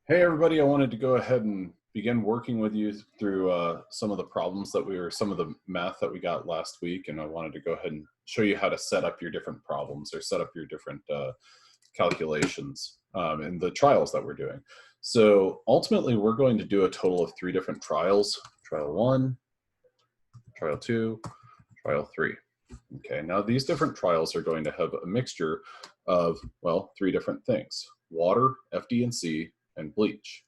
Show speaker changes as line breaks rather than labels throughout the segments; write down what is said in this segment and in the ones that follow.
Hey everybody, I wanted to go ahead and begin working with you through some of the problems some of the math that we got last week, and I wanted to go ahead and show you how to set up your different problems or set up your different calculations in the trials that we're doing. So ultimately, we're going to do a total of 3 different trials: trial 1, trial 2, trial 3. Okay, now these different trials are going to have a mixture of, well, 3 different things: water, FD&C, and bleach.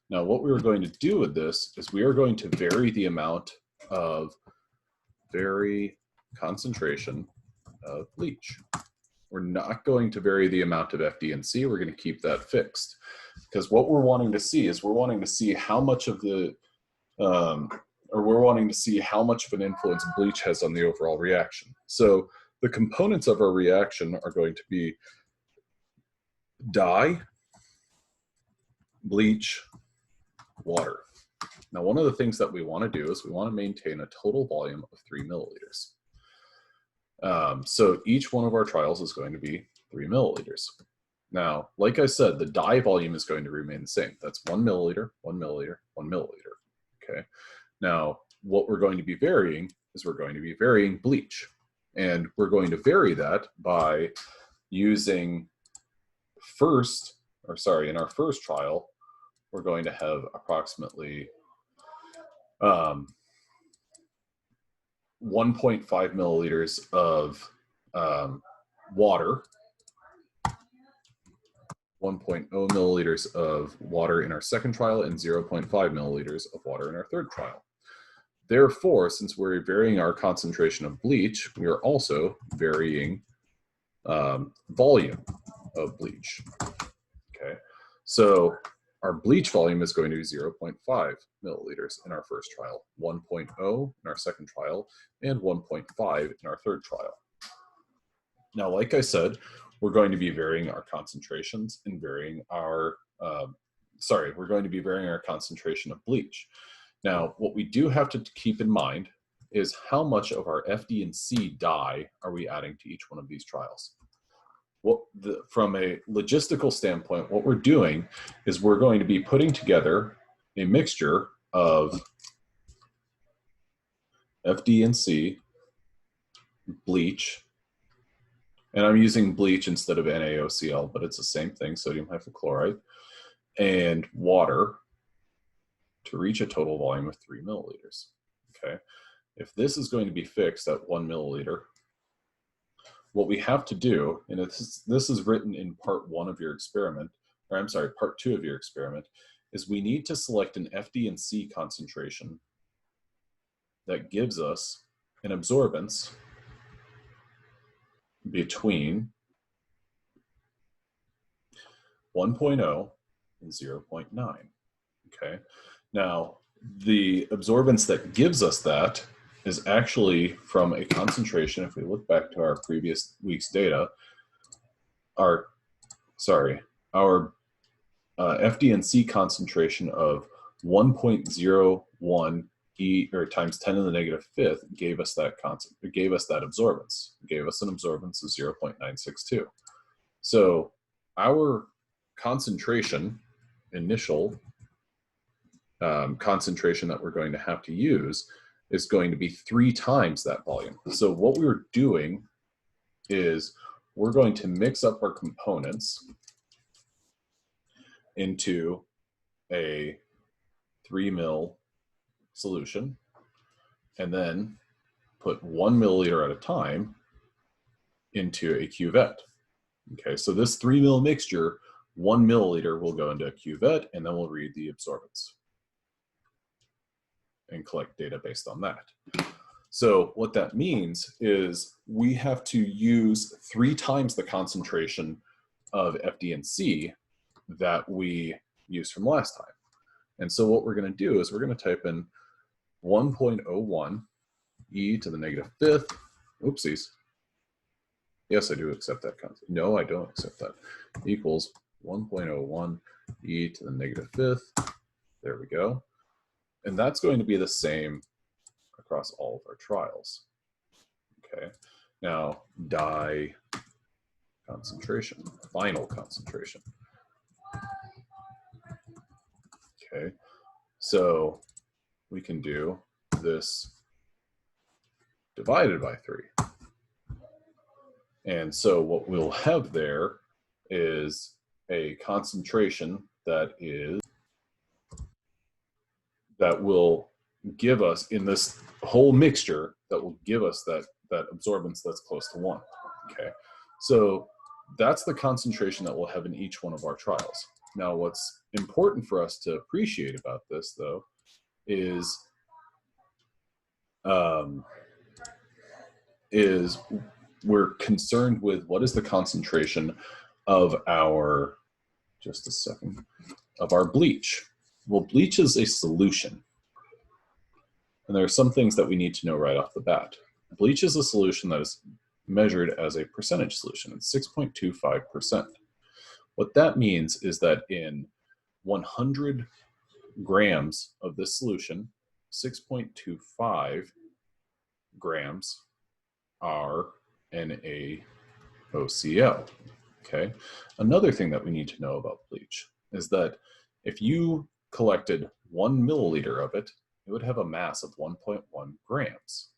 Now, what we are going to do with this is we are going to vary the amount of concentration of bleach. We're not going to vary the amount of FD&C. We're going to keep that fixed, because what we're wanting to see is we're wanting to see how much of the we're wanting to see how much of an influence bleach has on the overall reaction. So the components of our reaction are going to be dye, bleach, water. Now, one of the things that we want to do is we want to maintain a total volume of 3 milliliters. So each one of our trials is going to be 3 milliliters. Now, like I said, the dye volume is going to remain the same. That's 1 milliliter, 1 milliliter, 1 milliliter. Okay. Now, what we're going to be varying is we're going to be varying bleach. And we're going to vary that by using in our first trial, we're going to have approximately 1.5 milliliters of water, 1.0 milliliters of water in our second trial, and 0.5 milliliters of water in our third trial. Therefore, since we're varying our concentration of bleach, we are also varying volume of bleach. Okay, so our bleach volume is going to be 0.5 milliliters in our first trial, 1.0 in our second trial, and 1.5 in our third trial. Now, like I said, we're going to be varying our concentrations and varying our, we're going to be varying our concentration of bleach. Now, what we do have to keep in mind is how much of our FD&C dye are we adding to each one of these trials. From a logistical standpoint, what we're doing is we're going to be putting together a mixture of FD&C, bleach, and I'm using bleach instead of NaOCl, but it's the same thing, sodium hypochlorite, and water to reach a total volume of 3 milliliters. Okay, if this is going to be fixed at 1 milliliter, what we have to do, and this is written in part 1 of your experiment, or I'm sorry, part 2 of your experiment, is we need to select an FD&C concentration that gives us an absorbance between 1.0 and 0.9. Okay, now the absorbance that gives us that is actually from a concentration. If we look back to our previous week's data, our FD&C concentration of 1.01 times 10 to the negative fifth gave us that absorbance. It gave us an absorbance of 0.962. So our concentration, initial concentration that we're going to have to use, is going to be 3 times that volume. So what we're doing is we're going to mix up our components into a 3 ml solution, and then put 1 milliliter at a time into a cuvette. Okay, so this 3 ml mixture, 1 milliliter will go into a cuvette, and then we'll read the absorbance and collect data based on that. So what that means is we have to use 3 times the concentration of FD&C that we used from last time. And so what we're going to do is we're going to type in 1.01 e to the negative fifth. Oopsies. Yes, I do accept that concept. No, I don't accept that. Equals 1.01 e to the negative fifth. There we go. And that's going to be the same across all of our trials. Okay. Now, dye concentration, final concentration. Okay, so we can do this divided by 3. And so what we'll have there is a concentration that will give us, in this whole mixture, that will give us that absorbance that's close to 1. Okay, so that's the concentration that we'll have in each one of our trials. Now, what's important for us to appreciate about this, though, is we're concerned with what is the concentration of our, just a second, of our bleach. Well, bleach is a solution. And there are some things that we need to know right off the bat. Bleach is a solution that is measured as a percentage solution. It's 6.25%. What that means is that in 100 grams of this solution, 6.25 grams are NaOCl. Okay. Another thing that we need to know about bleach is that if you collected 1 milliliter of it, it would have a mass of 1.1 grams.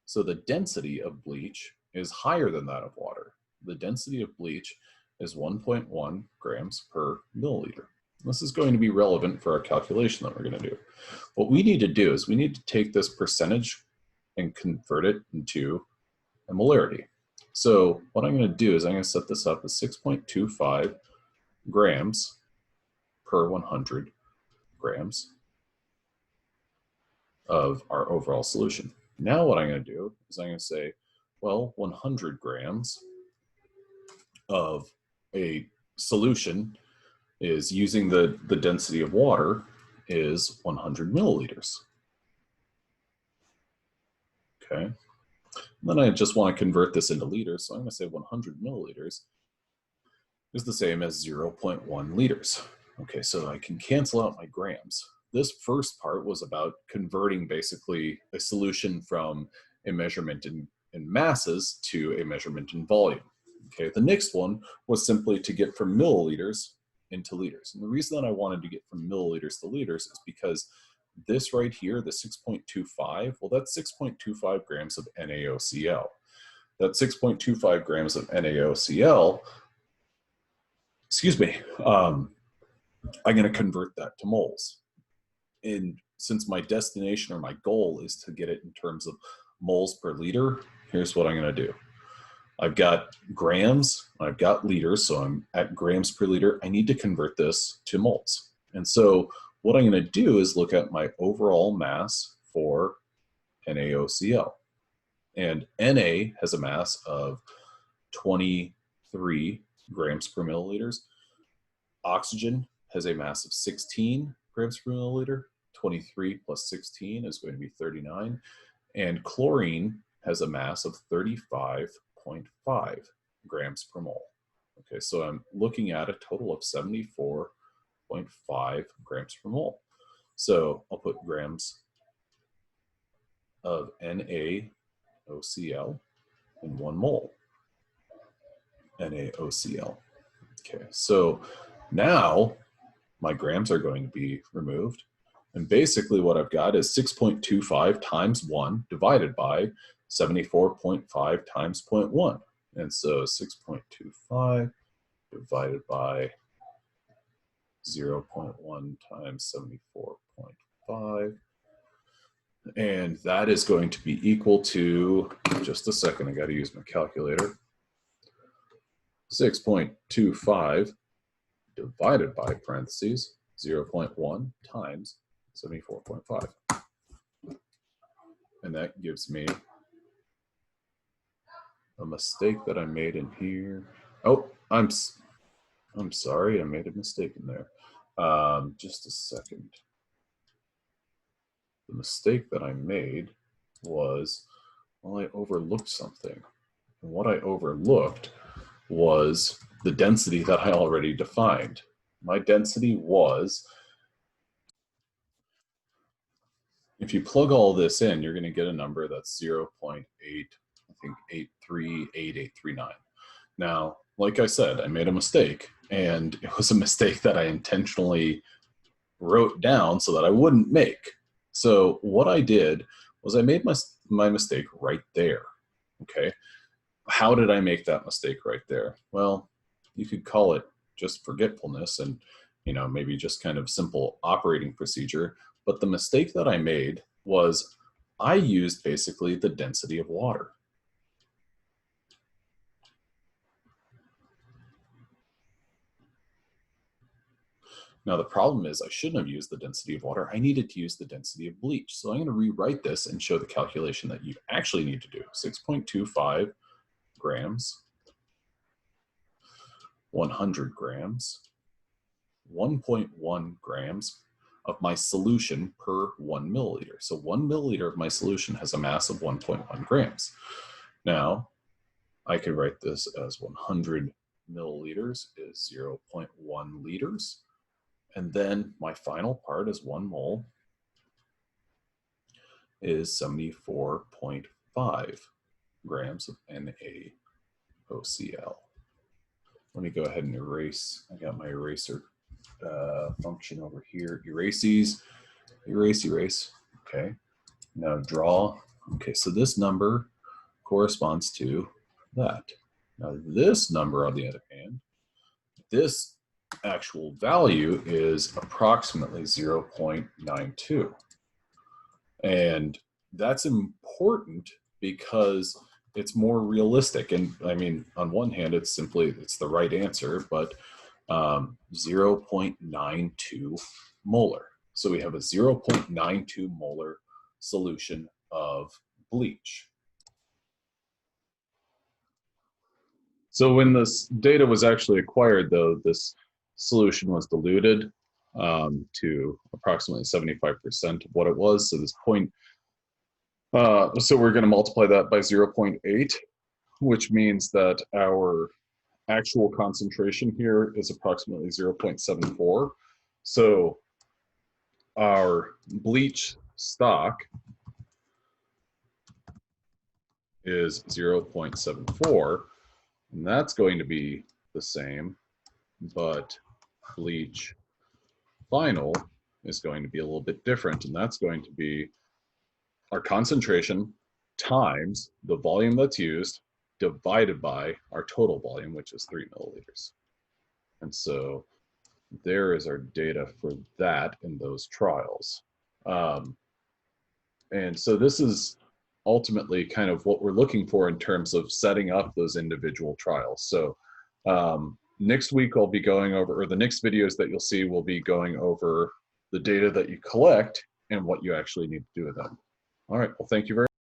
So the density of bleach is higher than that of water. The density of bleach is 1.1 grams per milliliter. This is going to be relevant for our calculation that we're going to do. What we need to do is we need to take this percentage and convert it into a molarity. So what I'm going to do is I'm going to set this up as 6.25 grams per 100 grams of our overall solution. Now what I'm going to do is I'm going to say, well, 100 grams of a solution is, using the density of water, is 100 milliliters. Okay. And then I just want to convert this into liters, so I'm going to say 100 milliliters is the same as 0.1 liters. Okay, so I can cancel out my grams. This first part was about converting basically a solution from a measurement in masses to a measurement in volume. Okay, the next one was simply to get from milliliters into liters. And the reason that I wanted to get from milliliters to liters is because this right here, the 6.25, well, that's 6.25 grams of NaOCl. That 6.25 grams of NaOCl, excuse me, I'm going to convert that to moles. And since my destination or my goal is to get it in terms of moles per liter, here's what I'm going to do. I've got grams, I've got liters, so I'm at grams per liter. I need to convert this to moles. And so what I'm going to do is look at my overall mass for NaOCl. And Na has a mass of 23 grams per milliliters. Oxygen has a mass of 16 grams per milliliter. 23 plus 16 is going to be 39. And chlorine has a mass of 35.5 grams per mole. Okay, so I'm looking at a total of 74.5 grams per mole. So I'll put grams of NaOCl in 1 mole. NaOCl. Okay, so now my grams are going to be removed. And basically what I've got is 6.25 times 1 divided by 74.5 times 0.1. And so 6.25 divided by 0.1 times 74.5. And that is going to be equal to, just a second, I got to use my calculator. 6.25 divided by parentheses 0.1 times 74.5. And that gives me a mistake that I made in here. Oh, I'm sorry, I made a mistake in there. Just a second. The mistake that I made was, well, I overlooked something. And what I overlooked was the density that I already defined. My density was, if you plug all this in, you're going to get a number that's 0.8, I think 838839. Now, like I said, I made a mistake, and it was a mistake that I intentionally wrote down so that I wouldn't make. So what I did was I made my mistake right there, okay? How did I make that mistake right there? Well, you could call it just forgetfulness and, maybe just kind of simple operating procedure. But the mistake that I made was I used basically the density of water. Now, the problem is I shouldn't have used the density of water. I needed to use the density of bleach. So I'm going to rewrite this and show the calculation that you actually need to do. 6.25 grams, 100 grams, 1.1 grams of my solution per 1 milliliter. So 1 milliliter of my solution has a mass of 1.1 grams. Now, I could write this as 100 milliliters is 0.1 liters. And then my final part is 1 mole is 74.5 grams of NaOCl. Let me go ahead and erase. I got my eraser function over here. Erases, erase. Okay. Now draw. Okay, so this number corresponds to that. Now this number, on the other hand, this actual value is approximately 0.92. And that's important because it's more realistic. And I mean, on one hand, it's the right answer, but 0.92 molar. So we have a 0.92 molar solution of bleach. So when this data was actually acquired, though, this solution was diluted to approximately 75% of what it was. So this point, so we're going to multiply that by 0.8, which means that our actual concentration here is approximately 0.74. So our bleach stock is 0.74, and that's going to be the same, but bleach final is going to be a little bit different, and that's going to be our concentration times the volume that's used divided by our total volume, which is 3 milliliters. And so there is our data for that in those trials. And so this is ultimately kind of what we're looking for in terms of setting up those individual trials. So next week I'll be going over, or the next videos that you'll see will be going over the data that you collect and what you actually need to do with them. All right, well, thank you very much.